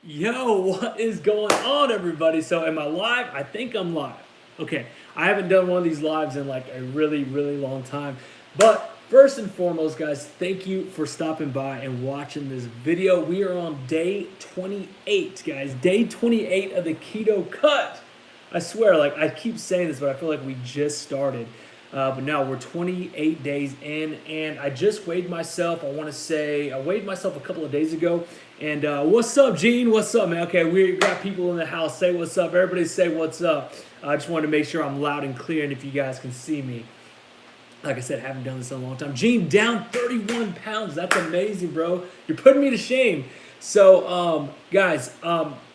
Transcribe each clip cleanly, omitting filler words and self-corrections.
Yo, what is going on, everybody? So, am I live? I think I'm live. Okay, I haven't done one of these lives in like a really, really long time. But first and foremost, guys, thank you for stopping by and watching this video. We are on day 28, guys. Day 28 of the Keto Cut. I swear, like I keep saying this, but I feel like we just started. But now we're 28 days in, and I just weighed myself. I want to say I weighed myself a couple of days ago. And what's up, Gene? What's up, man? Okay, we got people in the house. Say what's up. Everybody say what's up. I just wanted to make sure I'm loud and clear, and if you guys can see me. Like I said, I haven't done this in a long time. Gene, down 31 pounds. That's amazing, bro. You're putting me to shame. So, guys,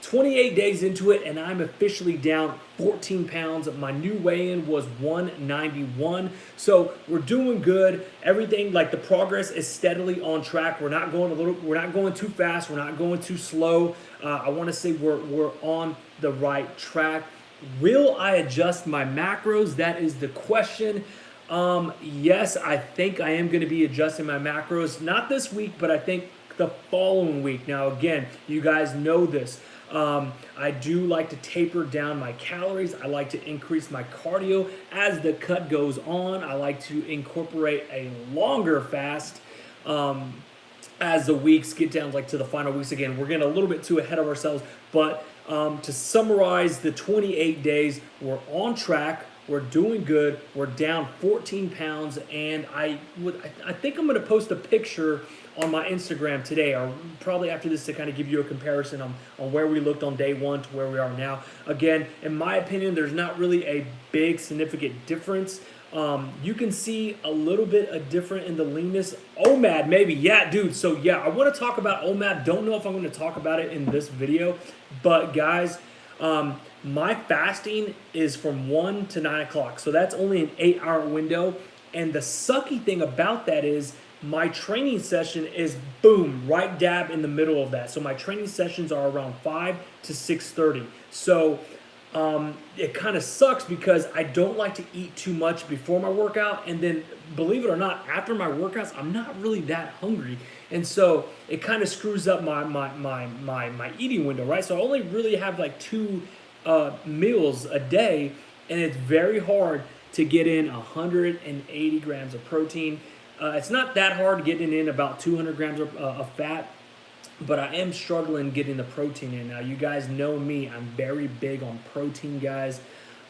28 days into it, and I'm officially down 14 pounds. My new weigh-in was 191. So we're doing good. Everything, like the progress is steadily on track. We're not going too fast. We're not going too slow. I want to say we're on the right track. Will I adjust my macros? That is the question. Yes, I think I am going to be adjusting my macros. Not this week, but I think the following week. Now, again, you guys know this. I do like to taper down my calories. I like to increase my cardio as the cut goes on. I like to incorporate a longer fast as the weeks get down like to the final weeks. Again, we're getting a little bit too ahead of ourselves, but to summarize the 28 days, we're on track. We're doing good. We're down 14 pounds, and I think I'm going to post a picture on my Instagram today, or probably after this, to kind of give you a comparison on where we looked on day one to where we are now. Again, in my opinion, there's not really a big significant difference. You can see a little bit of different in the leanness. OMAD, maybe. Yeah, dude. So, yeah, I want to talk about OMAD. Don't know if I'm going to talk about it in this video, but, guys, my fasting is from 1 to 9 o'clock. So that's only an 8-hour window. And the sucky thing about that is my training session is, boom, right dab in the middle of that. So my training sessions are around 5 to 6:30. So it kind of sucks because I don't like to eat too much before my workout. And then, believe it or not, after my workouts, I'm not really that hungry. And so it kind of screws up my eating window, right? So I only really have like 2 meals a day, and it's very hard to get in 180 grams of protein. It's not that hard getting in about 200 grams of fat, but I am struggling getting the protein in. Now, you guys know me. I'm very big on protein, guys.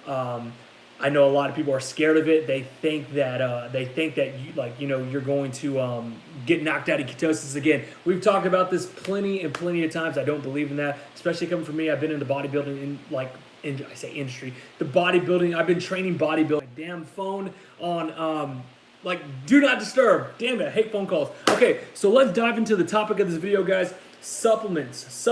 I know a lot of people are scared of it. They think that you're going to get knocked out of ketosis again. We've talked about this plenty and plenty of times. I don't believe in that, especially coming from me. I've been in the bodybuilding industry. The bodybuilding. I've been training bodybuilding. My damn phone on do not disturb. Damn it, I hate phone calls. Okay, so let's dive into the topic of this video, guys. Supplements.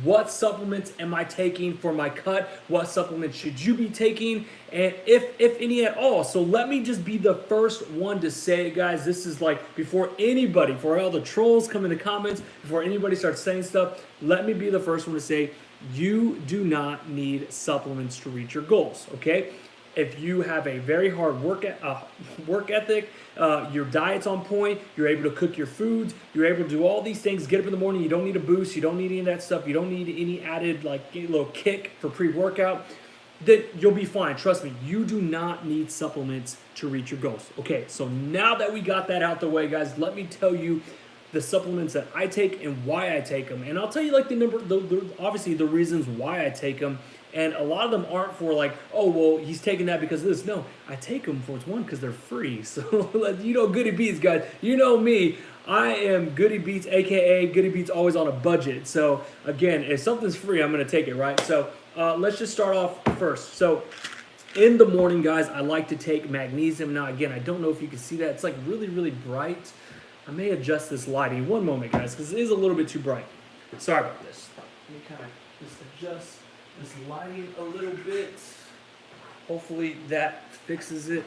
What supplements am I taking for my cut? What supplements should you be taking? And if any at all. So let me just be the first one to say it, guys. This is like before all the trolls come in the comments, before anybody starts saying stuff, let me be the first one to say you do not need supplements to reach your goals, okay? If you have a very hard work ethic, your diet's on point, you're able to cook your foods, you're able to do all these things, get up in the morning, you don't need a boost, you don't need any of that stuff, you don't need any added little kick for pre-workout, then you'll be fine. Trust me, you do not need supplements to reach your goals. Okay, so now that we got that out the way, guys, let me tell you the supplements that I take and why I take them. And I'll tell you obviously the reasons why I take them. And a lot of them aren't for like, oh, well, he's taking that because of this. No, I take them for, it's one, because they're free. So, Goody Beats, guys. You know me. I am Goody Beats, a.k.a. Goody Beats always on a budget. So, again, if something's free, I'm going to take it, right? So, let's just start off first. So, in the morning, guys, I like to take magnesium. Now, again, I don't know if you can see that. It's like really, really bright. I may adjust this lighting. One moment, guys, because it is a little bit too bright. Sorry about this. Let me kind of just adjust this lighting a little bit. Hopefully that fixes it.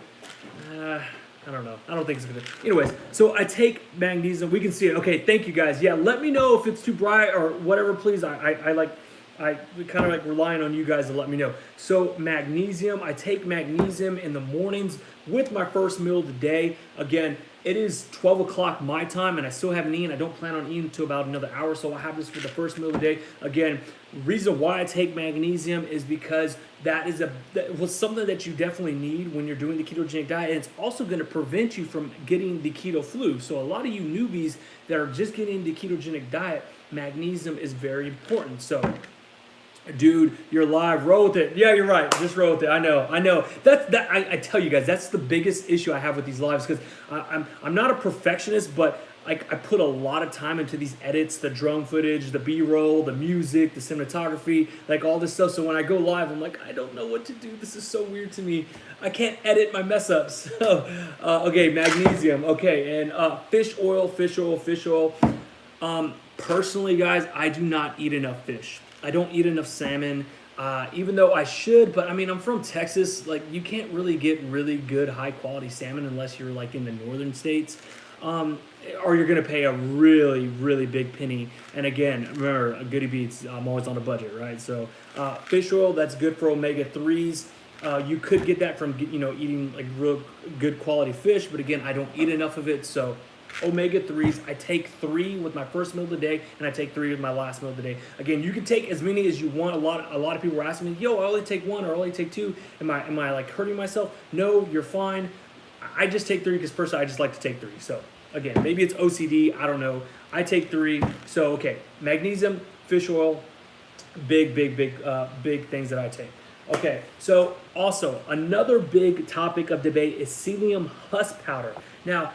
I don't know. I don't think it's gonna. Anyways, so I take magnesium. We can see it. Okay, thank you guys. Yeah, let me know if it's too bright or whatever, please. I kind of like relying on you guys to let me know. So magnesium, I take magnesium in the mornings with my first meal of the day. Again, It is 12 o'clock my time, and I still haven't eaten. I don't plan on eating until about another hour, so I'll have this for the first meal of the day. Again, reason why I take magnesium is because that was something that you definitely need when you're doing the ketogenic diet, and it's also going to prevent you from getting the keto flu. So a lot of you newbies that are just getting the ketogenic diet, magnesium is very important. So dude, you're live. Roll with it. Yeah, you're right. Just roll with it. I know. I tell you guys, that's the biggest issue I have with these lives, because I'm not a perfectionist, but I put a lot of time into these edits, the drone footage, the B-roll, the music, the cinematography, like all this stuff. So when I go live, I'm like, I don't know what to do. This is so weird to me. I can't edit my mess ups. So, okay, magnesium. Okay, and fish oil. Personally, guys, I do not eat enough fish. I don't eat enough salmon, even though I should, but I mean, I'm from Texas. Like, you can't really get really good, high-quality salmon unless you're, like, in the northern states, or you're going to pay a really, really big penny. And again, remember, Goody Beats, I'm always on a budget, right? So fish oil, that's good for omega-3s. You could get that from, eating, like, real good quality fish, but again, I don't eat enough of it, so omega-3s, I take 3 with my first meal of the day, and I take 3 with my last meal of the day. Again, you can take as many as you want. A lot of people are asking me, yo, I only take 1 or I only take 2. Am I like hurting myself? No, you're fine. I just take 3 because personally I just like to take 3. So again, maybe it's OCD, I don't know. I take 3. So okay, magnesium, fish oil, big things that I take. Okay, so also another big topic of debate is psyllium husk powder. Now,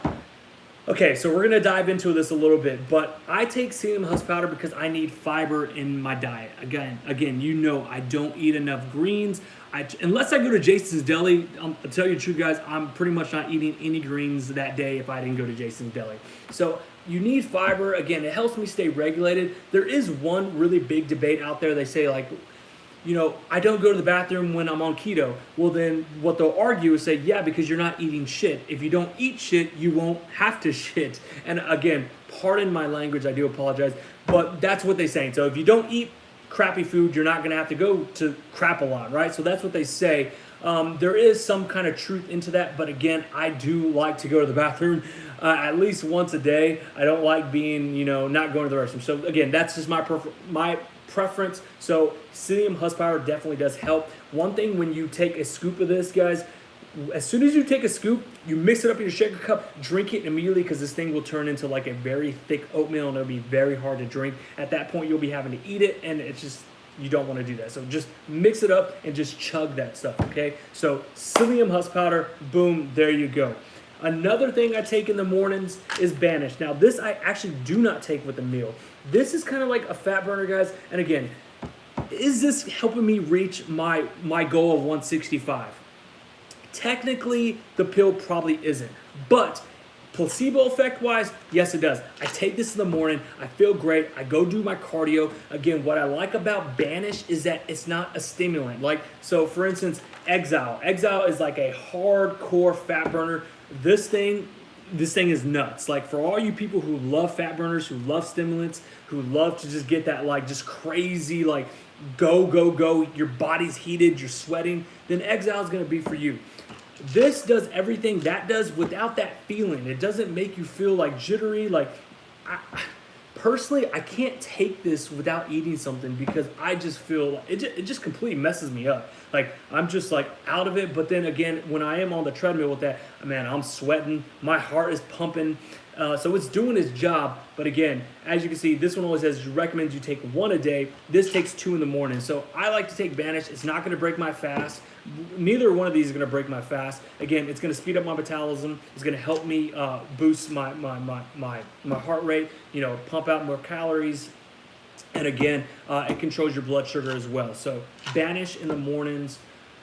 okay, so we're going to dive into this a little bit, but I take psyllium husk powder because I need fiber in my diet. Again, I don't eat enough greens. Unless I go to Jason's Deli, I'll tell you the truth, guys, I'm pretty much not eating any greens that day if I didn't go to Jason's Deli. So you need fiber. Again, it helps me stay regulated. There is one really big debate out there. They say, like, I don't go to the bathroom when I'm on keto. Well, then what they'll argue is say, yeah, because you're not eating shit. If you don't eat shit, you won't have to shit. And again, pardon my language, I do apologize, but that's what they're saying. So if you don't eat crappy food, you're not going to have to go to crap a lot, right? So that's what they say. There is some kind of truth into that, but again, I do like to go to the bathroom at least once a day. I don't like being, not going to the restroom. So again, that's just my preference. So psyllium husk powder definitely does help. One thing, when you take a scoop of this, guys, as soon as you take a scoop, you mix it up in your shaker cup, drink it immediately, because this thing will turn into like a very thick oatmeal and it'll be very hard to drink. At that point, you'll be having to eat it, and it's just, you don't want to do that. So just mix it up and just chug that stuff, okay? So psyllium husk powder, boom, there you go. Another thing I take in the mornings is Banish. Now, this I actually do not take with a meal. This is kind of like a fat burner, guys. And again, is this helping me reach my goal of 165? Technically, the pill probably isn't. But placebo effect wise, yes, it does. I take this in the morning. I feel great. I go do my cardio. Again, what I like about Banish is that it's not a stimulant. Like, so for instance, Exile. Exile is like a hardcore fat burner. This thing is nuts. Like, for all you people who love fat burners, who love stimulants, who love to just get that, like, just crazy, like, go, your body's heated, you're sweating, then Exile is going to be for you. This does everything that does without that feeling. It doesn't make you feel like jittery. Like, personally, I can't take this without eating something, because I just feel it just completely messes me up. Like, I'm just like out of it. But then again, when I am on the treadmill with that, man, I'm sweating. My heart is pumping. So it's doing its job. But again, as you can see, this one always says recommends you take 1 a day. This takes 2 in the morning. So I like to take Banish. It's not going to break my fast. Neither one of these is going to break my fast. Again, it's going to speed up my metabolism. It's going to help me boost my heart rate, pump out more calories. And again, it controls your blood sugar as well. So Banish in the mornings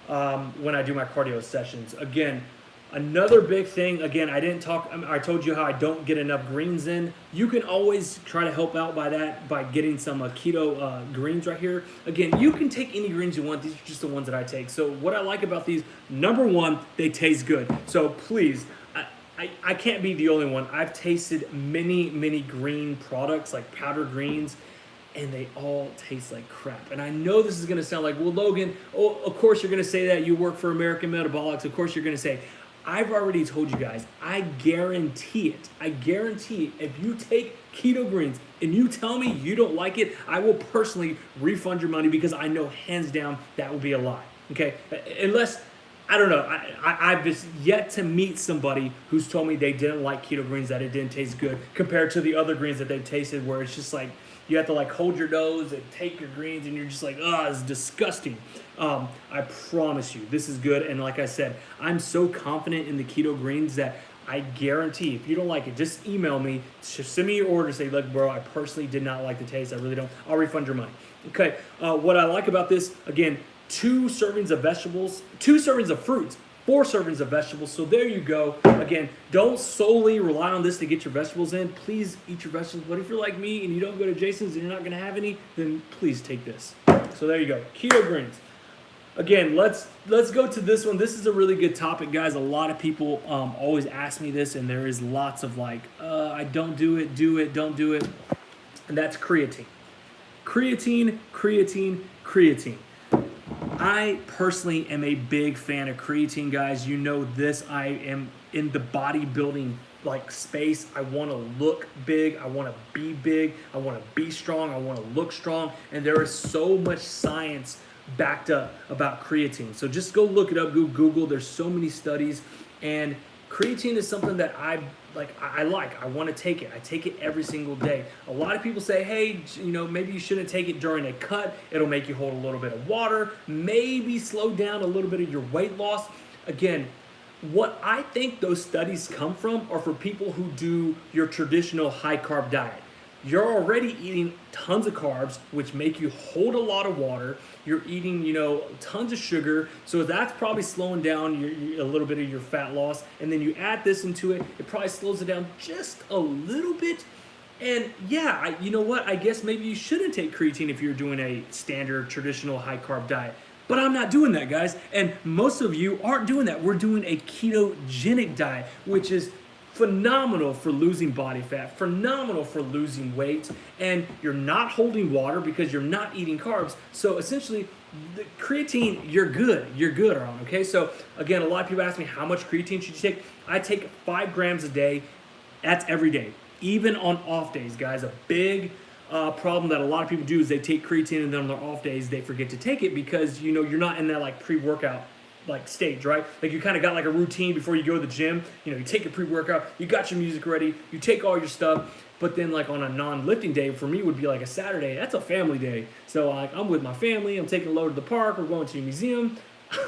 when I do my cardio sessions. Again, another big thing, again, I told you how I don't get enough greens in. You can always try to help out by that by getting some keto greens right here. Again, you can take any greens you want. These are just the ones that I take. So what I like about these, number one, they taste good. So please, I can't be the only one. I've tasted many green products, like powdered greens, and they all taste like crap. And I know this is going to sound like, well, Logan, of course you're going to say that. You work for American Metabolics. Of course you're going to say, I've already told you guys, I guarantee it. I guarantee if you take keto greens and you tell me you don't like it, I will personally refund your money because I know hands down that will be a lie. Okay? Unless, I don't know, I've just yet to meet somebody who's told me they didn't like keto greens, that it didn't taste good compared to the other greens that they've tasted where it's just like, you have to like hold your nose and take your greens and you're just like, oh, it's disgusting. I promise you, this is good. And like I said, I'm so confident in the keto greens that I guarantee if you don't like it, just email me, just send me your order, say, look, bro, I personally did not like the taste. I really don't. I'll refund your money. Okay, what I like about this, again, 2 servings of vegetables, 2 servings of fruits, 4 servings of vegetables. So there you go. Again, don't solely rely on this to get your vegetables in. Please eat your vegetables. But if you're like me and you don't go to Jason's and you're not going to have any, then please take this. So there you go. Keto greens. Again, let's go to this one. This is a really good topic, guys. A lot of people always ask me this, and there is lots of like, I don't do it, don't do it. And that's creatine. Creatine. I personally am a big fan of creatine, guys. You know this. I am in the bodybuilding like space. I want to look big. I want to be big. I want to be strong. I want to look strong. And there is so much science backed up about creatine. So just go look it up. Go Google. There's so many studies. And creatine is something that I want to take it. I take it every single day. A lot of people say, hey, you know, maybe you shouldn't take it during a cut. It'll make you hold a little bit of water, maybe slow down a little bit of your weight loss. Again, what I think those studies come from are for people who do your traditional high carb diet. You're already eating tons of carbs, which make you hold a lot of water. You're eating, you know, tons of sugar. So that's probably slowing down a little bit of your fat loss. And then you add this into it, it probably slows it down just a little bit. And yeah, you know what? I guess maybe you shouldn't take creatine if you're doing a standard, traditional high carb diet. But I'm not doing that, guys. And most of you aren't doing that. We're doing a ketogenic diet, which is phenomenal for losing body fat, phenomenal for losing weight, and you're not holding water because you're not eating carbs. So essentially, the creatine, you're good on, okay? So again, a lot of people ask me, how much creatine should you take? I take 5 grams a day. That's every day, even on off days, guys. A big problem that a lot of people do is they take creatine and then on their off days, they forget to take it because, you know, you're not in that like pre-workout like stage, right? Like you kind of got like a routine before you go to the gym. You know, you take your pre-workout, you got your music ready, you take all your stuff, but then like on a non-lifting day, for me would be like a Saturday, that's a family day. So like I'm with my family, I'm taking a load to the park, we're going to a museum.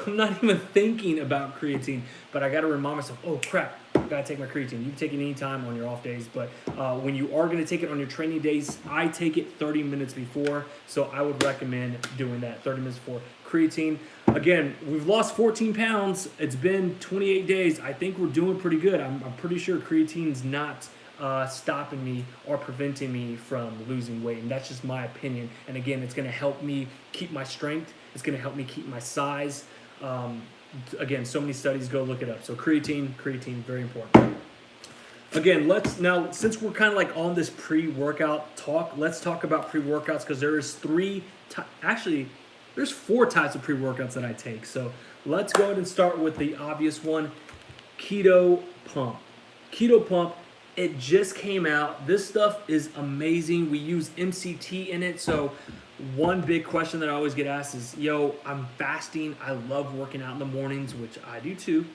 I'm not even thinking about creatine, but I got to remind myself, oh crap, I got to take my creatine. You can take it anytime on your off days, but when you are going to take it on your training days, I take it 30 minutes before, so I would recommend doing that, 30 minutes before. Creatine, again, we've lost 14 pounds. It's been 28 days. I think we're doing pretty good. I'm pretty sure creatine's not stopping me or preventing me from losing weight, and that's just my opinion. And again, it's going to help me keep my strength. It's going to help me keep my size. Again, so many studies, go look it up. So creatine, very important. Again, now, since we're kind of like on this pre-workout talk, let's talk about pre-workouts because there's 4 types of pre-workouts that I take. So let's go ahead and start with the obvious one, Keto Pump. Keto Pump, it just came out. This stuff is amazing. We use MCT in it. So one big question that I always get asked is, yo, I'm fasting. I love working out in the mornings, which I do too.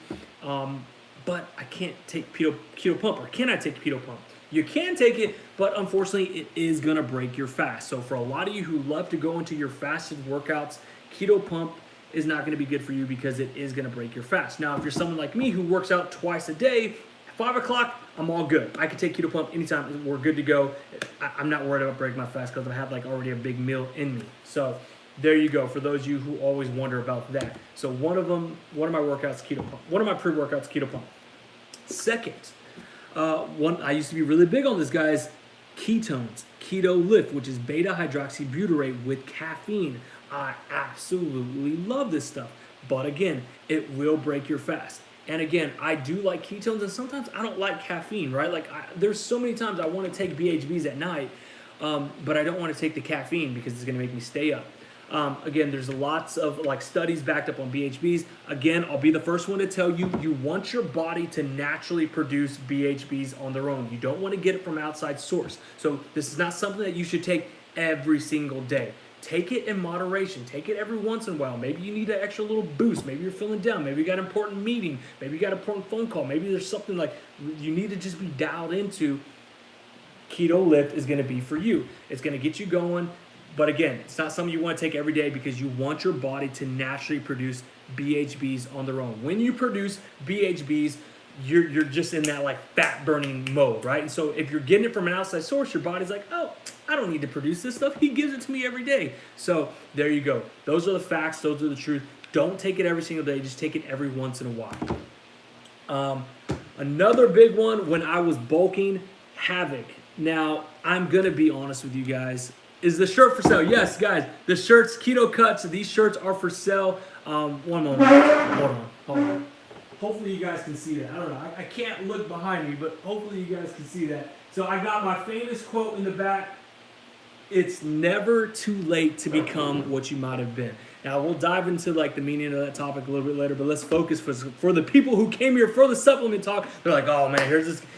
But I can't take Keto Pump, or can I take Keto Pump? You can take it, but unfortunately, it is going to break your fast. So for a lot of you who love to go into your fasted workouts, Keto Pump is not going to be good for you because it is going to break your fast. Now, if you're someone like me who works out twice a day, at 5 o'clock, I'm all good. I can take Keto Pump anytime. We're good to go. I'm not worried about breaking my fast because I have like already a big meal in me. So there you go. For those of you who always wonder about that. So one of my workouts, Keto Pump. One of my pre-workouts, Keto Pump. Second, I used to be really big on this, guys. Ketones, Keto Lift, which is beta-hydroxybutyrate with caffeine. I absolutely love this stuff. But again, it will break your fast. And again, I do like ketones, and sometimes I don't like caffeine, right? Like there's so many times I want to take BHBs at night, but I don't want to take the caffeine because it's going to make me stay up. Again, there's lots of like studies backed up on BHBs. Again, I'll be the first one to tell you, you want your body to naturally produce BHBs on their own. You don't want to get it from outside source. So this is not something that you should take every single day. Take it in moderation. Take it every once in a while. Maybe you need an extra little boost. Maybe you're feeling down. Maybe you got an important meeting. Maybe you got an important phone call. Maybe there's something like you need to just be dialed into. Keto Lift is going to be for you. It's going to get you going. But again, it's not something you want to take every day because you want your body to naturally produce BHBs on their own. When you produce BHBs, you're just in that like fat burning mode, right? And so if you're getting it from an outside source, your body's like, oh, I don't need to produce this stuff. He gives it to me every day. So there you go. Those are the facts. Those are the truth. Don't take it every single day. Just take it every once in a while. Another big one when I was bulking, Havoc. Now, I'm going to be honest with you guys. Is the shirt for sale? Yes, guys. The shirts, Keto Cuts, these shirts are for sale. One moment. Hold on. Hopefully you guys can see that. I don't know. I can't look behind me, but hopefully you guys can see that. So I got my famous quote in the back. It's never too late to become what you might have been. Now, we'll dive into like the meaning of that topic a little bit later, but let's focus for the people who came here for the supplement talk. They're like, oh man,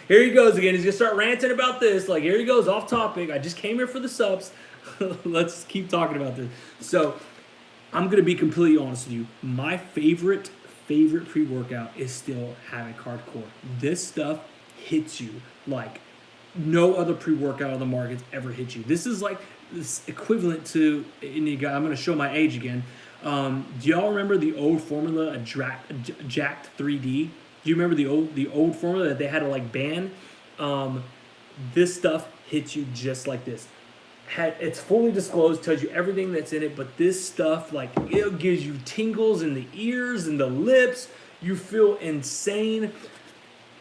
here he goes again. He's gonna start ranting about this. Like, here he goes off topic. I just came here for the subs. Let's keep talking about this. So I'm gonna be completely honest with you. My favorite pre-workout is still Havoc Hardcore. This stuff hits you like no other pre-workout on the market's ever hit you. This is like this equivalent to, I'm going to show my age again. Do y'all remember the old formula, a Jacked 3D? Do you remember the old formula that they had to like ban? This stuff hits you just like this. It's fully disclosed, tells you everything that's in it, but this stuff, like, it gives you tingles in the ears and the lips. You feel insane.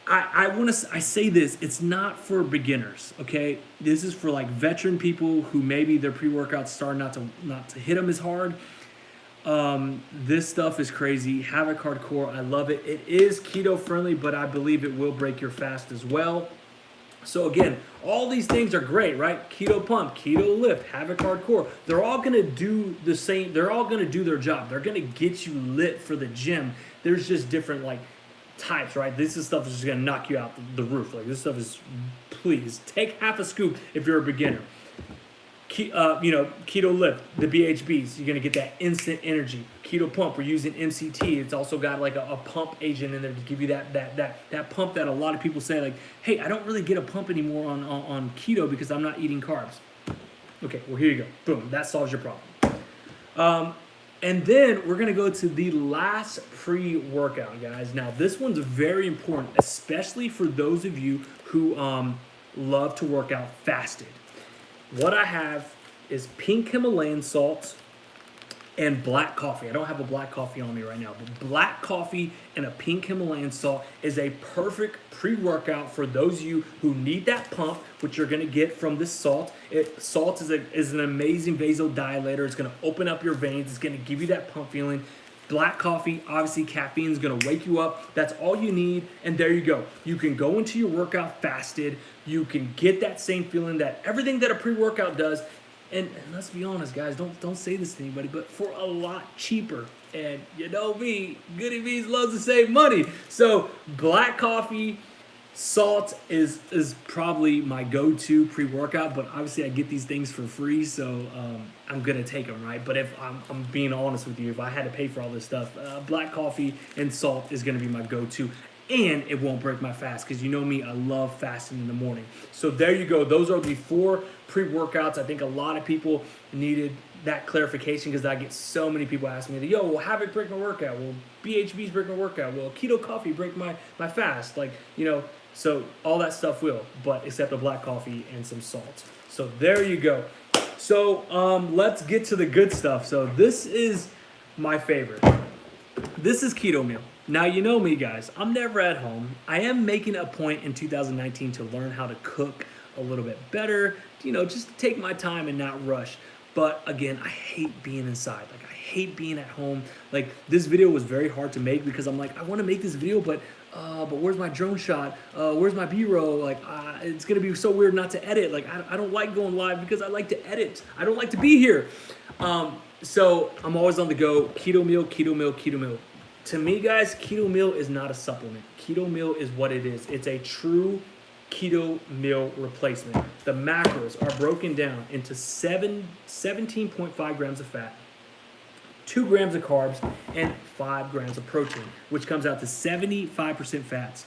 I say this, it's not for beginners, okay? This is for like veteran people who maybe their pre-workouts start not to hit them as hard. This stuff is crazy. Havoc Hardcore, I love it. It is keto friendly, but I believe it will break your fast as well. So again, all these things are great, right? Keto Pump, Keto Lift, Havoc Hardcore. They're all gonna do the same. They're all gonna do their job. They're gonna get you lit for the gym. There's just different like types, right? This is stuff that's just gonna knock you out the roof. Like this stuff is, please take half a scoop if you're a beginner. Keto Lift, the BHBs, you're gonna get that instant energy. Keto Pump, we're using MCT. It's also got like a pump agent in there to give you that pump that a lot of people say like, hey, I don't really get a pump anymore on keto because I'm not eating carbs. Okay, well here you go. Boom, that solves your problem. And then we're gonna go to the last pre-workout, guys. Now this one's very important, especially for those of you who love to work out fasted. What I have is pink Himalayan salt and black coffee. I don't have a black coffee on me right now, but black coffee and a pink Himalayan salt is a perfect pre-workout for those of you who need that pump, which you're gonna get from this salt. Salt is an amazing vasodilator. It's gonna open up your veins. It's gonna give you that pump feeling. Black coffee, obviously caffeine is gonna wake you up. That's all you need, and there you go. You can go into your workout fasted. You can get that same feeling, that everything that a pre-workout does. And let's be honest, guys, don't say this to anybody, but for a lot cheaper. And you know me, Goody Bees loves to save money. So black coffee, salt is probably my go-to pre-workout, but obviously I get these things for free, so I'm gonna take them, right? But if I'm being honest with you, if I had to pay for all this stuff, black coffee and salt is gonna be my go-to. And it won't break my fast because you know me, I love fasting in the morning. So there you go. Those are the 4 pre-workouts. I think a lot of people needed that clarification because I get so many people asking me, yo, will Havoc break my workout? Will BHBs break my workout? Will Keto Coffee break my fast? Like, so all that stuff will, but except a black coffee and some salt. So there you go. So let's get to the good stuff. So this is my favorite. This is Keto Meal. Now, you know me, guys. I'm never at home. I am making a point in 2019 to learn how to cook a little bit better, just to take my time and not rush. But again, I hate being inside. Like, I hate being at home. Like, this video was very hard to make because I'm like, I want to make this video, but where's my drone shot? Where's my B-roll? Like, it's going to be so weird not to edit. Like, I don't like going live because I like to edit. I don't like to be here. So I'm always on the go. Keto meal, keto meal, keto meal. To me, guys, keto meal is not a supplement. Keto meal is what it is. It's a true keto meal replacement. The macros are broken down into 17.5 grams of fat, 2 grams of carbs, and 5 grams of protein, which comes out to 75% fats,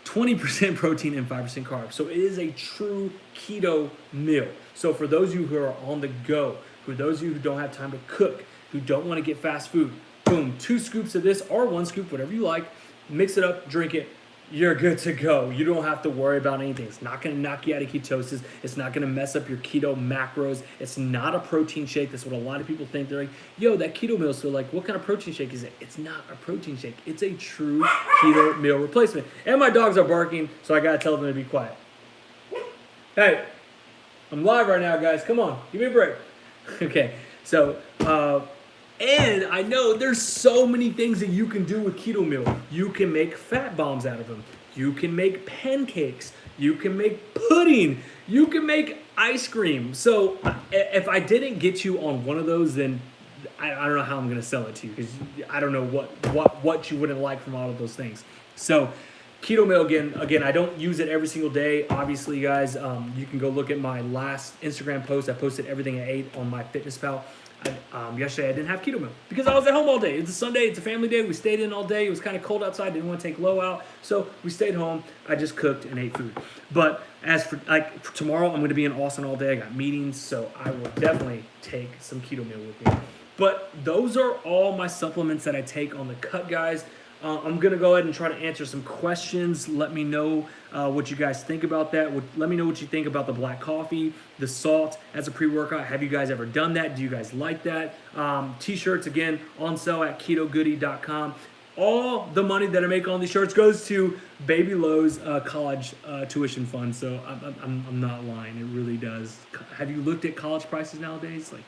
20% protein, and 5% carbs. So it is a true keto meal. So for those of you who are on the go, for those of you who don't have time to cook, who don't want to get fast food, boom, 2 scoops of this or 1 scoop, whatever you like, mix it up, drink it, you're good to go. You don't have to worry about anything. It's not going to knock you out of ketosis. It's not going to mess up your keto macros. It's not a protein shake. That's what a lot of people think. They're like, yo, that keto meal. So like, what kind of protein shake is it? It's not a protein shake. It's a true keto meal replacement. And my dogs are barking, so I got to tell them to be quiet. Hey, I'm live right now, guys. Come on, give me a break. Okay, so, and I know there's so many things that you can do with keto meal. You can make fat bombs out of them. You can make pancakes. You can make pudding. You can make ice cream. So if I didn't get you on one of those, then I don't know how I'm gonna sell it to you, because I don't know what you wouldn't like from all of those things. So keto meal, again, I don't use it every single day. Obviously, guys, you can go look at my last Instagram post. I posted everything I ate on my MyFitnessPal. Yesterday I didn't have keto meal because I was at home all day. It's a Sunday, it's a family day. We stayed in all day. It was kind of cold outside. Didn't want to take Lo out, so we stayed home. I just cooked and ate food. But as for for tomorrow, I'm going to be in Austin all day. I got meetings, so I will definitely take some keto meal with me. But those are all my supplements that I take on the cut, guys. I'm going to go ahead and try to answer some questions. Let me know what you guys think about that. Let me know what you think about the black coffee, the salt as a pre-workout. Have you guys ever done that? Do you guys like that? T-shirts, again, on sale at ketogoody.com. All the money that I make on these shirts goes to Baby Lowe's college tuition fund. So I'm not lying. It really does. Have you looked at college prices nowadays? Like,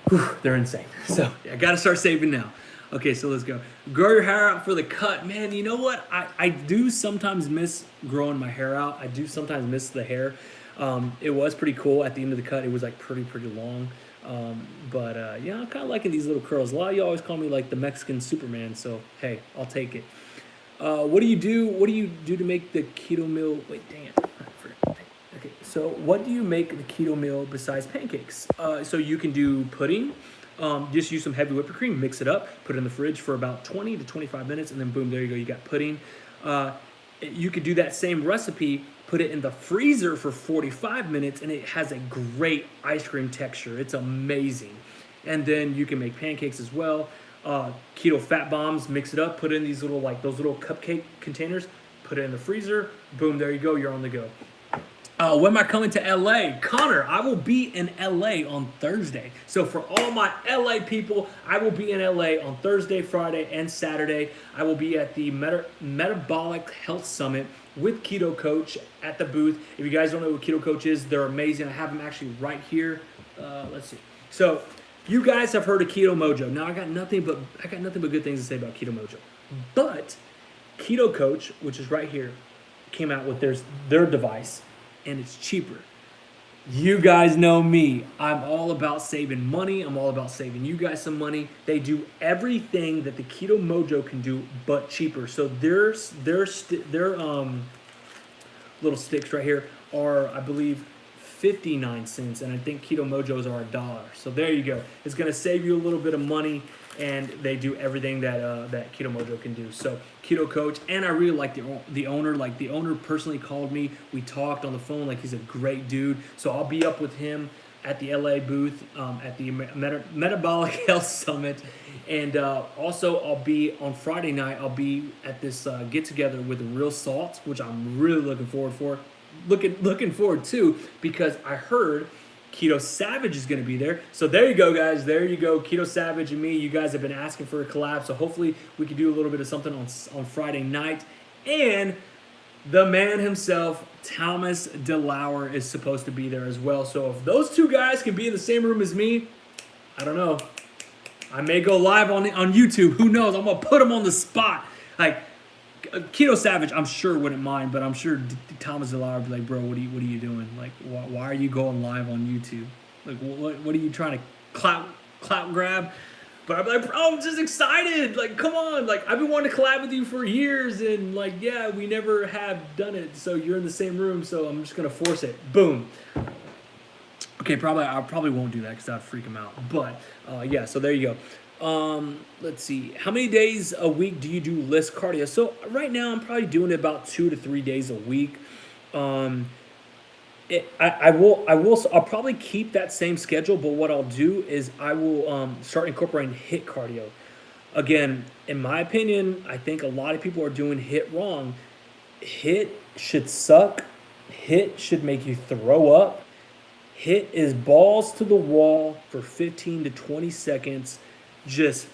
whew, they're insane. So I got to start saving now. Okay, so let's go. Grow your hair out for the cut. Man, you know what? I do sometimes miss growing my hair out. I do sometimes miss the hair. It was pretty cool at the end of the cut. It was like pretty long. But yeah, I'm kind of liking these little curls. A lot of you always call me like the Mexican Superman. So, hey, I'll take it. What do you do? What do you do to make the keto meal? Wait, dang it. Okay, so what do you make the keto meal besides pancakes? So you can do pudding. Just use some heavy whipping cream, mix it up, put it in the fridge for about 20 to 25 minutes, and then boom, there you go, you got pudding. You could do that same recipe, put it in the freezer for 45 minutes, and it has a great ice cream texture. It's amazing. And then you can make pancakes as well. Keto fat bombs, mix it up, put it in these little, like those little cupcake containers, put it in the freezer, boom, there you go, you're on the go. When am I coming to LA? Connor, I will be in LA on Thursday. So for all my LA people, I will be in LA on Thursday, Friday, and Saturday. I will be at the Metabolic Health Summit with Keto Coach at the booth. If you guys don't know what Keto Coach is, they're amazing. I have them actually right here. Let's see. So you guys have heard of Keto Mojo. Now I got nothing but good things to say about Keto Mojo. But Keto Coach, which is right here, came out with their device. And it's cheaper. You guys know me. I'm all about saving money. I'm all about saving you guys some money. They do everything that the Keto Mojo can do, but cheaper. So their little sticks right here are, I believe, 59 cents, and I think Keto Mojos are $1. So there you go. It's gonna save you a little bit of money, and they do everything that that Keto Mojo can do. So Keto Coach, and I really like the owner. Like, the owner personally called me. We talked on the phone. Like, he's a great dude. So I'll be up with him at the LA booth at the Metabolic Health Summit, and also I'll be on Friday night. I'll be at this get together with Real Salt, which I'm really looking forward to, because I heard Keto Savage is going to be there. So there you go, guys. There you go. Keto Savage and me. You guys have been asking for a collab, so hopefully we can do a little bit of something on Friday night. And the man himself, Thomas DeLauer, is supposed to be there as well. So if those two guys can be in the same room as me, I don't know. I may go live on YouTube. Who knows? I'm going to put him on the spot. Like, Keto Savage, I'm sure wouldn't mind, but I'm sure Thomas DeLauer would be like, bro, what are you doing? Like, why are you going live on YouTube? Like, what are you trying to clout grab? But I'm like, bro, I'm just excited. Like, come on. Like, I've been wanting to collab with you for years, and like, yeah, we never have done it. So you're in the same room, so I'm just gonna force it. Boom. Okay, I probably won't do that because that'd freak him out. But yeah, so there you go. Let's see. How many days a week do you do list cardio? So right now, I'm probably doing it about 2 to 3 days a week. Um, I'll probably keep that same schedule, but what I'll do is I will start incorporating hit cardio. Again, in my opinion, I think a lot of people are doing hit wrong. Hit should suck. Hit should make you throw up. Hit is balls to the wall for 15 to 20 seconds. Just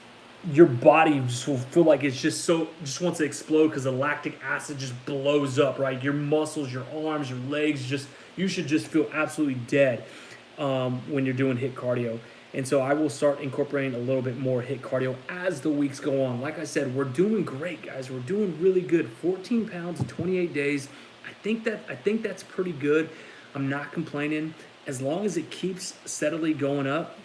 your body just will feel like it's just wants to explode because the lactic acid just blows up, right? Your muscles, your arms, your legs, you should just feel absolutely dead when you're doing hit cardio. And so I will start incorporating a little bit more hit cardio as the weeks go on. Like I said, we're doing great, guys. We're doing really good. 14 pounds in 28 days. I think that's pretty good. I'm not complaining. As long as it keeps steadily going up,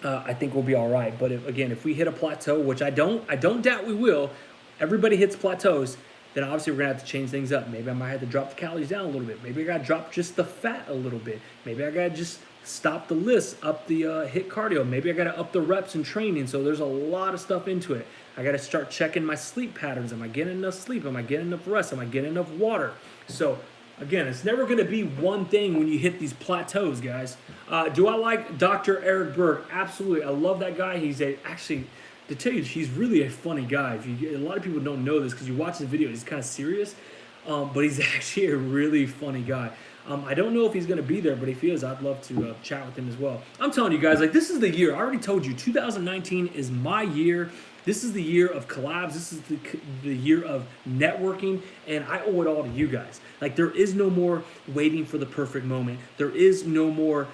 I think we'll be all right. But if we hit a plateau, which I don't doubt we will, everybody hits plateaus, then obviously we're gonna have to change things up. Maybe I might have to drop the calories down a little bit. Maybe I gotta drop just the fat a little bit. Maybe I gotta just stop the list, up the hit cardio. Maybe I gotta up the reps and training. So there's a lot of stuff into it. I gotta start checking my sleep patterns. Am I getting enough sleep? Am I getting enough rest? Am I getting enough water? So again, it's never going to be one thing when you hit these plateaus, guys. Do I like Dr. Eric Berg? Absolutely. I love that guy. Actually, to tell you, he's really a funny guy. A lot of people don't know this because you watch his video. He's kind of serious, but he's actually a really funny guy. I don't know if he's going to be there, but if he is, I'd love to chat with him as well. I'm telling you guys, like, this is the year. I already told you, 2019 is my year. This is the year of collabs. This is the year of networking, and I owe it all to you guys. Like, there is no more waiting for the perfect moment. There is no more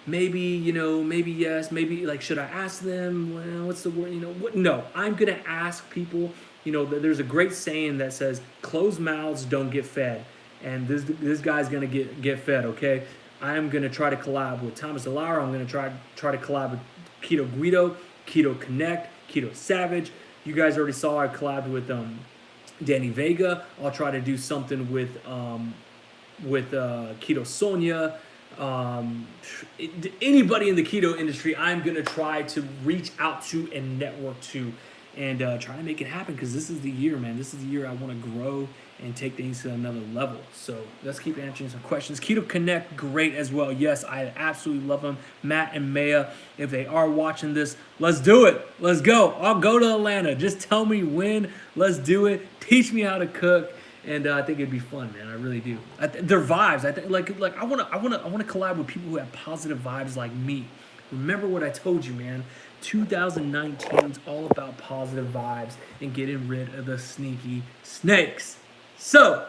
maybe yes, maybe like, should I ask them? Well, what's the word? No, I'm gonna ask people. There's a great saying that says, "Closed mouths don't get fed," and this guy's gonna get fed. Okay, I'm gonna try to collab with Thomas DeLauer. I'm gonna try to collab with Keto Guido, Keto Connect, Keto Savage. You guys already saw I collabed with Danny Vega. I'll try to do something with Keto Sonia. Anybody in the keto industry, I'm gonna try to reach out to and network to, and try to make it happen, because this is the year, man. This is the year I want to grow and take things to another level. So let's keep answering some questions. Keto Connect, great as well. Yes, I absolutely love them. Matt and Maya, if they are watching this, let's do it. Let's go. I'll go to Atlanta. Just tell me when. Let's do it. Teach me how to cook. And I think it'd be fun, man. I really do. Their vibes. I think like I wanna collab with people who have positive vibes like me. Remember what I told you, man. 2019 is all about positive vibes and getting rid of the sneaky snakes. So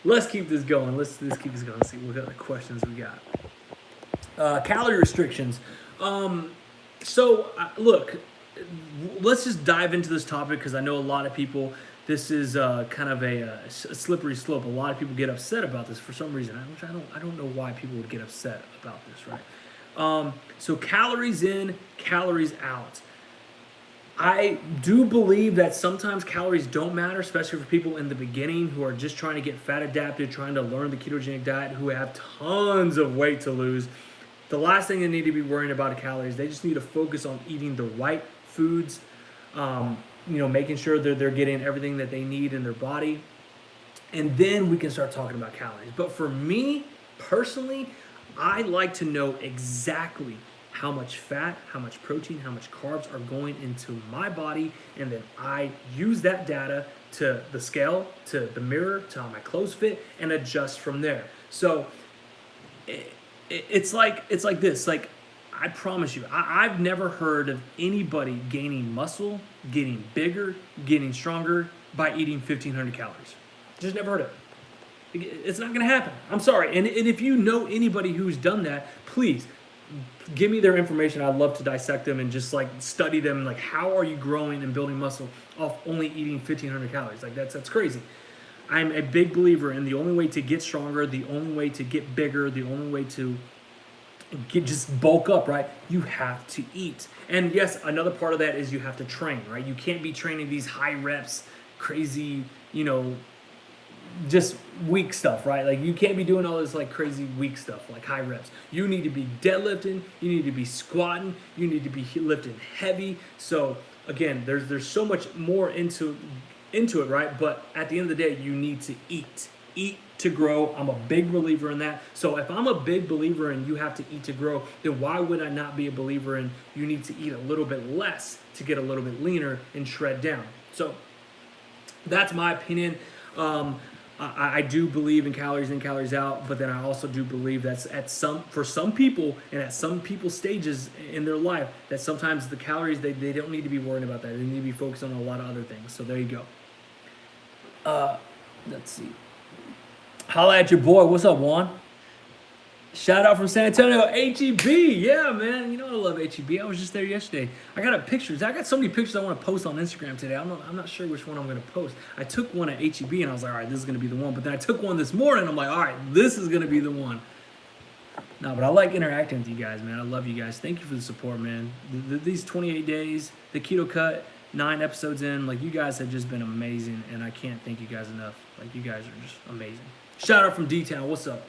let's keep this going. Let's keep this going. Let's see what other questions we got. Calorie restrictions. Look, let's just dive into this topic, because I know a lot of people. This is kind of a slippery slope. A lot of people get upset about this for some reason, which I don't know why people would get upset about this, right? So calories in, calories out. I do believe that sometimes calories don't matter, especially for people in the beginning who are just trying to get fat adapted, trying to learn the ketogenic diet, who have tons of weight to lose. The last thing they need to be worrying about are calories. They just need to focus on eating the right foods, making sure that they're getting everything that they need in their body. And then we can start talking about calories. But for me, personally, I like to know exactly how much fat, how much protein, how much carbs are going into my body, and then I use that data to the scale, to the mirror, to how my clothes fit, and adjust from there. So it's like this. Like, I promise you, I've never heard of anybody gaining muscle, getting bigger, getting stronger by eating 1,500 calories. Just never heard of it. It's not going to happen. I'm sorry. And if you know anybody who's done that, please give me their information. I'd love to dissect them and just like study them. Like, how are you growing and building muscle off only eating 1,500 calories? Like, that's crazy. I'm a big believer in the only way to get stronger, the only way to get bigger, the only way to just bulk up, right? You have to eat. And yes, another part of that is you have to train, right? You can't be training these high reps, crazy, just weak stuff, right? Like you can't be doing all this like crazy weak stuff, like high reps. You need to be deadlifting, you need to be squatting, you need to be lifting heavy. So again, there's so much more into it, right? But at the end of the day, you need to eat to grow. I'm a big believer in that. So if I'm a big believer in you have to eat to grow, then why would I not be a believer in you need to eat a little bit less to get a little bit leaner and shred down? So that's my opinion. I do believe in calories in, calories out, but then I also do believe that's for some people and at some people's stages in their life that sometimes the calories, they don't need to be worrying about that. They need to be focused on a lot of other things. So there you go. Let's see. Holla at your boy. What's up, Juan? Shout out from San Antonio, HEB. Yeah, man. You know I love HEB. I was just there yesterday. I got pictures. I got so many pictures I want to post on Instagram today. I'm not sure which one I'm going to post. I took one at HEB and I was like, all right, this is going to be the one. But then I took one this morning. I'm like, all right, this is going to be the one. No, but I like interacting with you guys, man. I love you guys. Thank you for the support, man. These 28 days, the Keto Cut, 9 episodes in, like you guys have just been amazing. And I can't thank you guys enough. Like you guys are just amazing. Shout out from D-Town. What's up?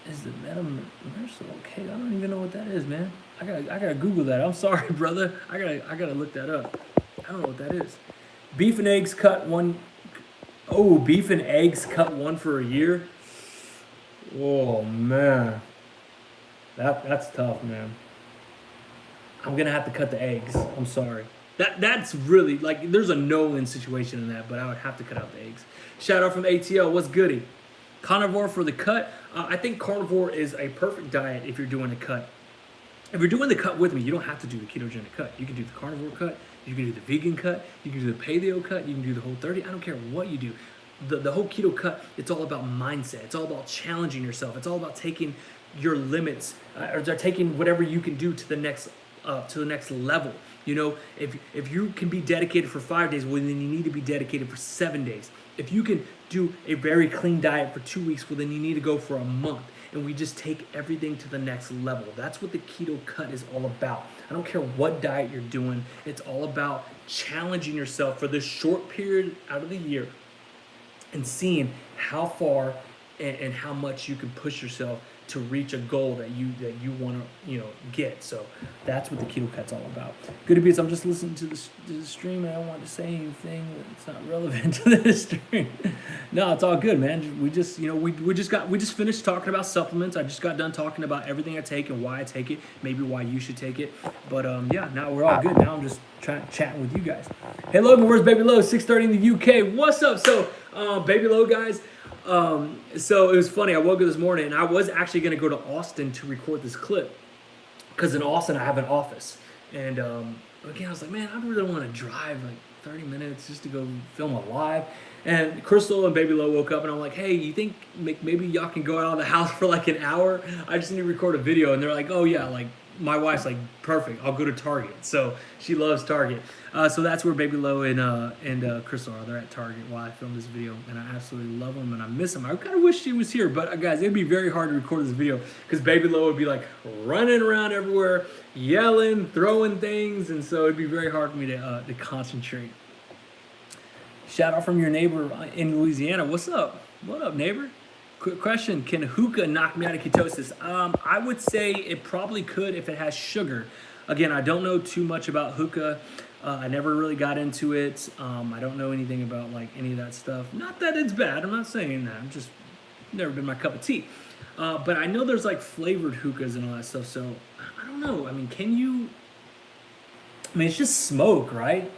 Is the metamersal okay? I don't even know what that is, man. I gotta Google that. I'm sorry, brother. I gotta look that up. I don't know what that is. Beef and eggs cut one. Oh, beef and eggs cut one for a year. Oh man, that's tough, man. I'm gonna have to cut the eggs. I'm sorry. That's really like there's a no-win situation in that, but I would have to cut out the eggs. Shout out from ATL. What's goody? Carnivore for the cut. I think carnivore is a perfect diet if you're doing a cut. If you're doing the cut with me, you don't have to do the ketogenic cut. You can do the carnivore cut. You can do the vegan cut. You can do the paleo cut. You can do the whole 30. I don't care what you do. The whole keto cut, it's all about mindset. It's all about challenging yourself. It's all about taking your limits or taking whatever you can do to the next level. You know, if you can be dedicated for 5 days, well, then you need to be dedicated for 7 days. If you can do a very clean diet for 2 weeks, well, then you need to go for a month. And we just take everything to the next level. That's what the keto cut is all about. I don't care what diet you're doing. It's all about challenging yourself for this short period out of the year and seeing how far and how much you can push yourself to reach a goal that you want to get. So that's what the keto cut's all about. Good beats. I'm just listening to the stream and I don't want to say anything that's not relevant to this stream. No, it's all good, man. We just we just finished talking about supplements. I just got done talking about everything I take and why I take it, maybe why you should take it. But yeah, now we're all good. Now I'm just chatting with you guys. Hey Logan, where's Baby Low? 6:30 in the UK. What's up? So Baby Low guys. So it was funny. I woke up this morning and I was actually going to go to Austin to record this clip because in Austin I have an office. And again, I was like, man, I really want to drive like 30 minutes just to go film a live. And Crystal and Baby Low woke up and I'm like, hey, you think maybe y'all can go out of the house for like an hour? I just need to record a video. And they're like, oh yeah, like my wife's like, perfect, I'll go to Target. So she loves Target. So that's where Baby Low and Crystal are. They're at Target while I film this video, and I absolutely love them and I miss them. I kind of wish she was here, but guys, it'd be very hard to record this video because Baby Low would be like running around everywhere, yelling, throwing things, and so it'd be very hard for me to concentrate. Shout out from your neighbor in Louisiana. What's up? What up, neighbor? Quick question, can hookah knock me out of ketosis? I would say it probably could if it has sugar. Again, I don't know too much about hookah. I never really got into it. I don't know anything about like any of that stuff. Not that it's bad, I'm not saying that. I'm just never been my cup of tea. But I know there's like flavored hookahs and all that stuff, so I don't know. I mean, it's just smoke, right?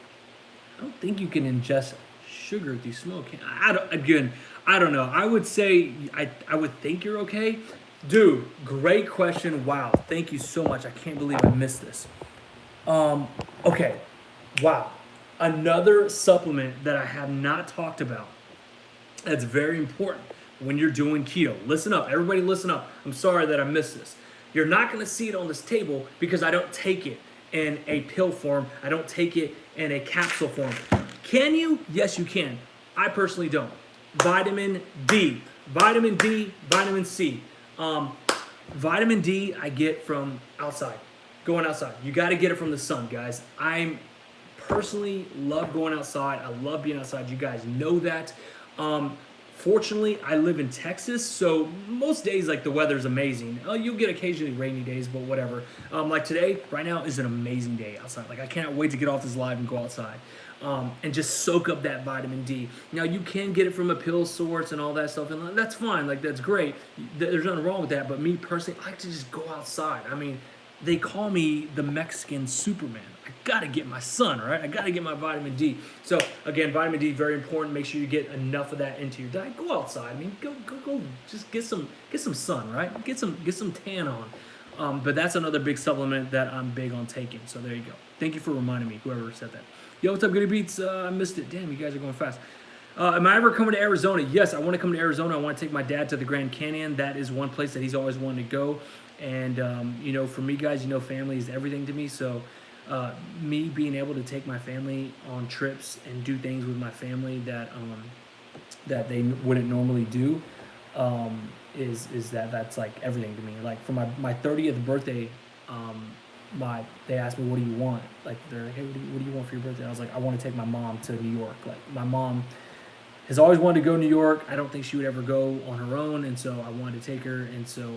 I don't think you can ingest sugar through smoke. I don't know. I would say, I would think you're okay. Dude, great question. Wow. Thank you so much. I can't believe I missed this. Okay. Wow. Another supplement that I have not talked about that's very important when you're doing keto. Listen up. Everybody listen up. I'm sorry that I missed this. You're not going to see it on this table because I don't take it in a pill form. I don't take it in a capsule form. Can you? Yes, you can. I personally don't. vitamin D, vitamin D, vitamin C. Vitamin D I get from outside, going outside. You got to get it from the sun, guys. I'm personally love going outside. I love being outside. You guys know that. Fortunately, I live in Texas, so most days like the weather's amazing. You'll get occasionally rainy days, but whatever. Like today, right now is an amazing day outside. Like I cannot wait to get off this live and go outside. And just soak up that vitamin D. Now you can get it from a pill source and all that stuff, and that's fine. Like that's great. There's nothing wrong with that. But me personally, I like to just go outside. I mean, they call me the Mexican Superman. I gotta get my sun, right? I gotta get my vitamin D. So again, vitamin D very important. Make sure you get enough of that into your diet. Go outside. I mean, go. Just get some sun, right? Get some tan on. But that's another big supplement that I'm big on taking. So there you go. Thank you for reminding me, whoever said that. Yo, what's up, Goody Beats? I missed it. Damn, you guys are going fast. Am I ever coming to Arizona? Yes, I want to come to Arizona. I want to take my dad to the Grand Canyon. That is one place that he's always wanted to go. And, for me, guys, family is everything to me. So me being able to take my family on trips and do things with my family that they wouldn't normally do that's like everything to me. Like for my 30th birthday, they asked me, what do you want? Like they're like, hey, what do you want for your birthday? I was like, I want to take my mom to New York. Like my mom has always wanted to go to New York. I don't think she would ever go on her own, and so I wanted to take her. And so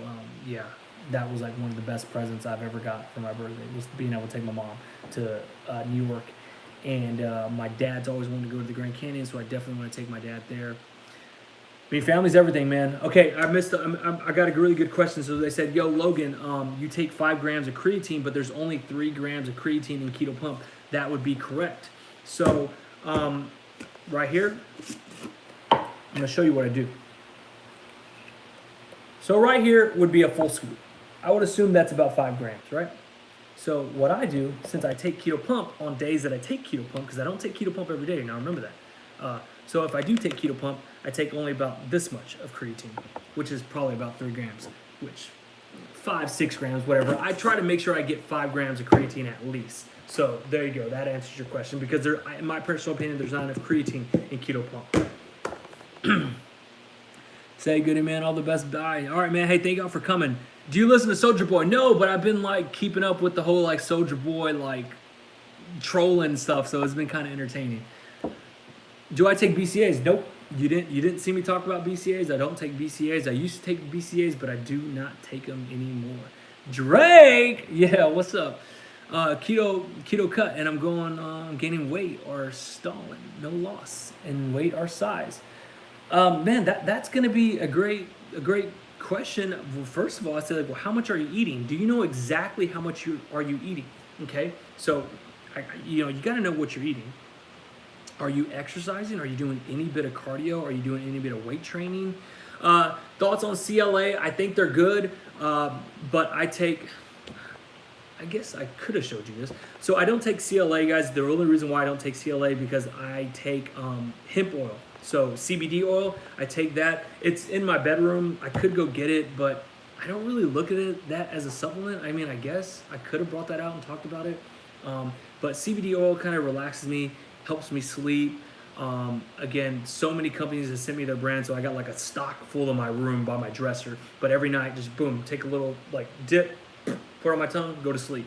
that was like one of the best presents I've ever got for my birthday, was being able to take my mom to New York. And my dad's always wanted to go to the Grand Canyon, so I definitely want to take my dad there. I mean, family's everything, man. Okay, I got a really good question. So they said, yo, Logan, you take 5 grams of creatine, but there's only 3 grams of creatine in Keto Pump. That would be correct. So right here, I'm going to show you what I do. So right here would be a full scoop. I would assume that's about 5 grams, right? So what I do, since I take Keto Pump on days that I take Keto Pump, because I don't take Keto Pump every day, now remember that. So if I do take Keto Pump, I take only about this much of creatine, which is probably about 3 grams, which 5, 6 grams, whatever. I try to make sure I get 5 grams of creatine at least. So there you go. That answers your question, because in my personal opinion, there's not enough creatine in Keto Pump. Say goody, man. All the best. Bye. All right, man. Hey, thank y'all for coming. Do you listen to Soulja Boy? No, but I've been like keeping up with the whole like Soulja Boy like trolling stuff, so it's been kind of entertaining. Do I take BCAAs? Nope. You didn't see me talk about BCAAs. I don't take BCAAs. I used to take BCAAs, but I do not take them anymore. Drake, yeah, what's up? Keto Cut, and I'm going gaining weight or stalling, no loss in weight or size. Man, that's gonna be a great question. Well, first of all, I said, like, well, how much are you eating? Do you know exactly how much are you eating? Okay, so you got to know what you're eating. Are you exercising? Are you doing any bit of cardio? Are you doing any bit of weight training? Thoughts on CLA? I think they're good, but I guess I could have showed you this. So I don't take CLA, guys. The only reason why I don't take CLA because I take hemp oil. So CBD oil, I take that. It's in my bedroom. I could go get it, but I don't really look at that as a supplement. I mean, I guess I could have brought that out and talked about it. But CBD oil kind of relaxes me, helps me sleep. Again, so many companies have sent me their brand, so I got like a stock full in my room by my dresser. But every night, just boom, take a little like dip, put it on my tongue, go to sleep.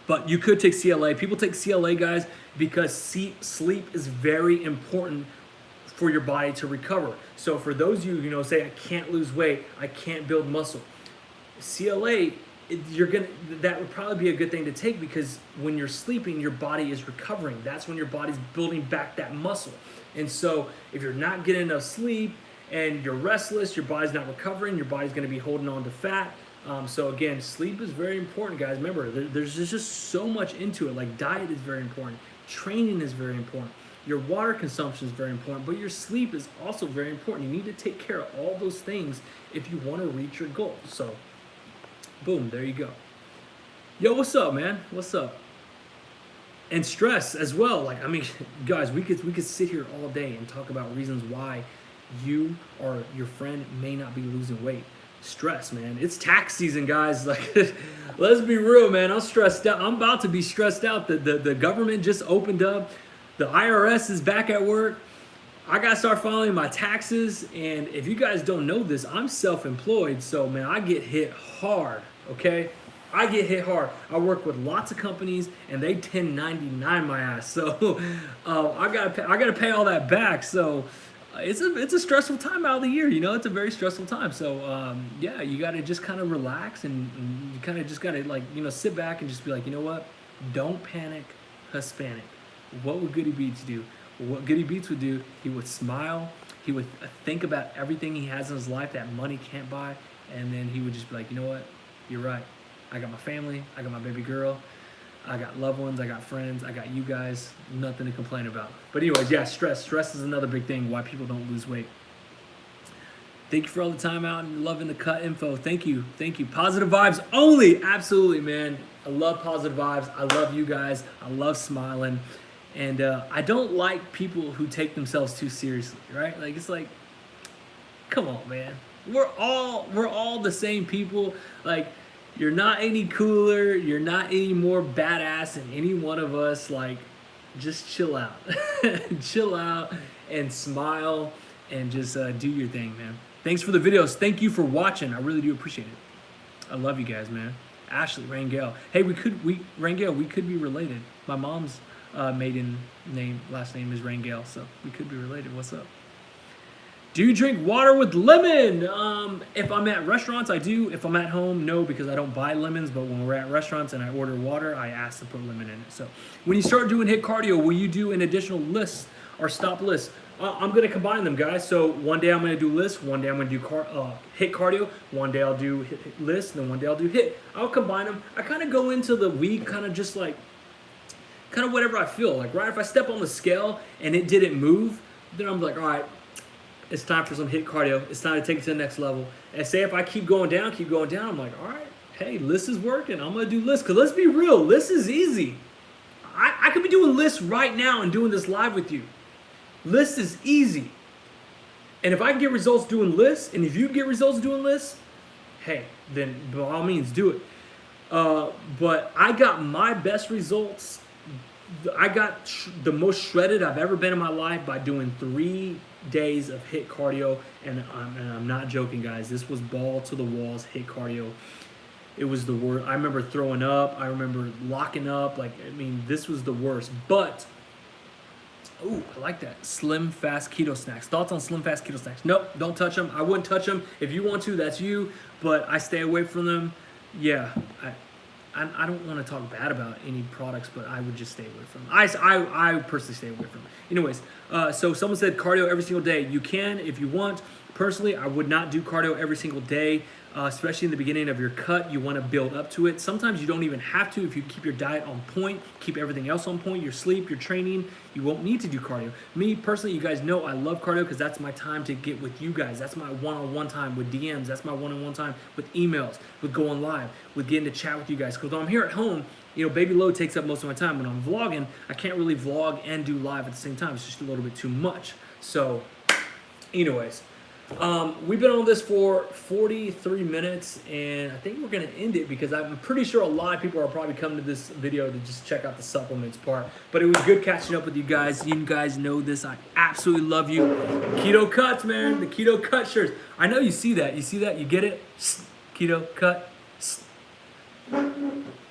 But you could take CLA. People take CLA, guys, because sleep is very important for your body to recover. So for those of you, say I can't lose weight, I can't build muscle, CLA, that would probably be a good thing to take, because when you're sleeping, your body is recovering. That's when your body's building back that muscle. And so if you're not getting enough sleep and you're restless, your body's not recovering, your body's going to be holding on to fat. So again, sleep is very important, guys. Remember, there's just so much into it. Like diet is very important. Training is very important. Your water consumption is very important, but your sleep is also very important. You need to take care of all those things if you want to reach your goal. So boom, there you go. Yo, what's up, man? What's up? And stress as well. Like, I mean, guys, we could sit here all day and talk about reasons why you or your friend may not be losing weight. Stress, man. It's tax season, guys. Like, let's be real, man. I'm stressed out. I'm about to be stressed out. The government just opened up. The IRS is back at work. I gotta start filing my taxes, and if you guys don't know this, I'm self-employed, so man, I get hit hard, okay? I get hit hard. I work with lots of companies, and they 1099 my ass, so I gotta pay all that back. So it's a stressful time out of the year, you know. It's a very stressful time. So yeah, you gotta just kind of relax, and you kind of just gotta, like, you know, sit back and just be like, you know what? Don't panic, Hispanic. What would Goody Beats do? What Goody Beats would do, he would smile, he would think about everything he has in his life that money can't buy, and then he would just be like, you know what, you're right. I got my family, I got my baby girl, I got loved ones, I got friends, I got you guys, nothing to complain about. But anyways, yeah, stress is another big thing why people don't lose weight. Thank you for all the time out and loving the cut info. Thank you. Positive vibes only. Absolutely, man. I love positive vibes. I love you guys. I love smiling. And I don't like people who take themselves too seriously, right? Like, it's like, come on, man. We're all the same people. Like, you're not any cooler. You're not any more badass than any one of us. Like, just chill out. Chill out and smile and just do your thing, man. Thanks for the videos. Thank you for watching. I really do appreciate it. I love you guys, man. Ashley, Rangel. Hey, Rangel, we could be related. My mom's last name is Rangel, so we could be related. What's up? Do you drink water with lemon? If I'm at restaurants, I do. If I'm at home, no, because I don't buy lemons. But when we're at restaurants and I order water, I ask to put lemon in it. So when you start doing HIIT cardio, will you do an additional list or stop list? I'm going to combine them, guys. So one day I'm going to do list, one day I'm going to do HIIT cardio, one day I'll do list, and then one day I'll do HIIT. I'll combine them. I kind of go into the week kind of just like, kind of whatever I feel like, right? If I step on the scale and it didn't move, then I'm like, all right, it's time for some HIIT cardio. It's time to take it to the next level. And say if I keep going down, I'm like, all right, hey, list is working. I'm going to do list. Because let's be real, list is easy. I could be doing list right now and doing this live with you. List is easy. And if I can get results doing lists, and if you get results doing lists, hey, then by all means do it. But I got my best results. I got the most shredded I've ever been in my life by doing 3 days of HIIT cardio, and I'm not joking, guys. This was ball to the walls HIIT cardio. It was the worst. I remember throwing up. I remember locking up. Like, I mean, this was the worst. But, ooh, I like that. Slim Fast Keto Snacks. Thoughts on Slim Fast Keto Snacks? Nope, don't touch them. I wouldn't touch them. If you want to, that's you. But I stay away from them. Yeah, I don't want to talk bad about any products, but I would just stay away from them. I personally stay away from them. Anyways, so someone said cardio every single day. You can if you want. Personally, I would not do cardio every single day, especially in the beginning of your cut. You want to build up to it. Sometimes you don't even have to if you keep your diet on point, keep everything else on point, your sleep, your training. You won't need to do cardio. Me, personally, you guys know I love cardio because that's my time to get with you guys. That's my one-on-one time with DMs. That's my one-on-one time with emails, with going live, with getting to chat with you guys. Because when I'm here at home, you know, baby load takes up most of my time. When I'm vlogging, I can't really vlog and do live at the same time. It's just a little bit too much. So, anyways. We've been on this for 43 minutes, and I think we're going to end it because I'm pretty sure a lot of people are probably coming to this video to just check out the supplements part. But it was good catching up with you guys. You guys know this. I absolutely love you. Keto Cuts, man. The Keto Cut shirts. I know you see that. You see that? You get it? Keto Cut.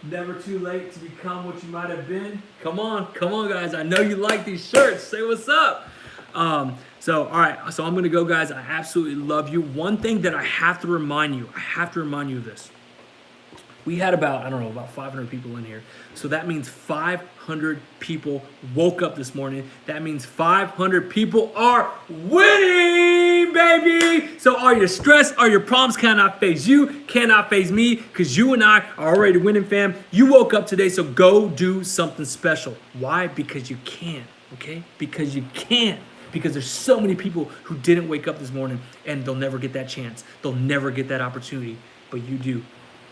Never too late to become what you might have been. Come on, guys. I know you like these shirts. Say what's up. So, all right, so I'm going to go, guys. I absolutely love you. One thing that I have to remind you of this. We had about 500 people in here. So that means 500 people woke up this morning. That means 500 people are winning, baby. So all your stress, all your problems cannot phase you, cannot phase me, because you and I are already winning, fam. You woke up today, so go do something special. Why? Because you can, okay? Because you can. Because there's so many people who didn't wake up this morning, and they'll never get that chance. They'll never get that opportunity, but you do.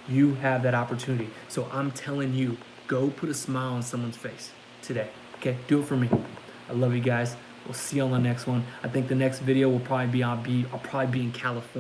You have that opportunity. So I'm telling you, go put a smile on someone's face today. Okay, do it for me. I love you guys. We'll see you on the next one. I think the next video will probably be I'll probably be in California.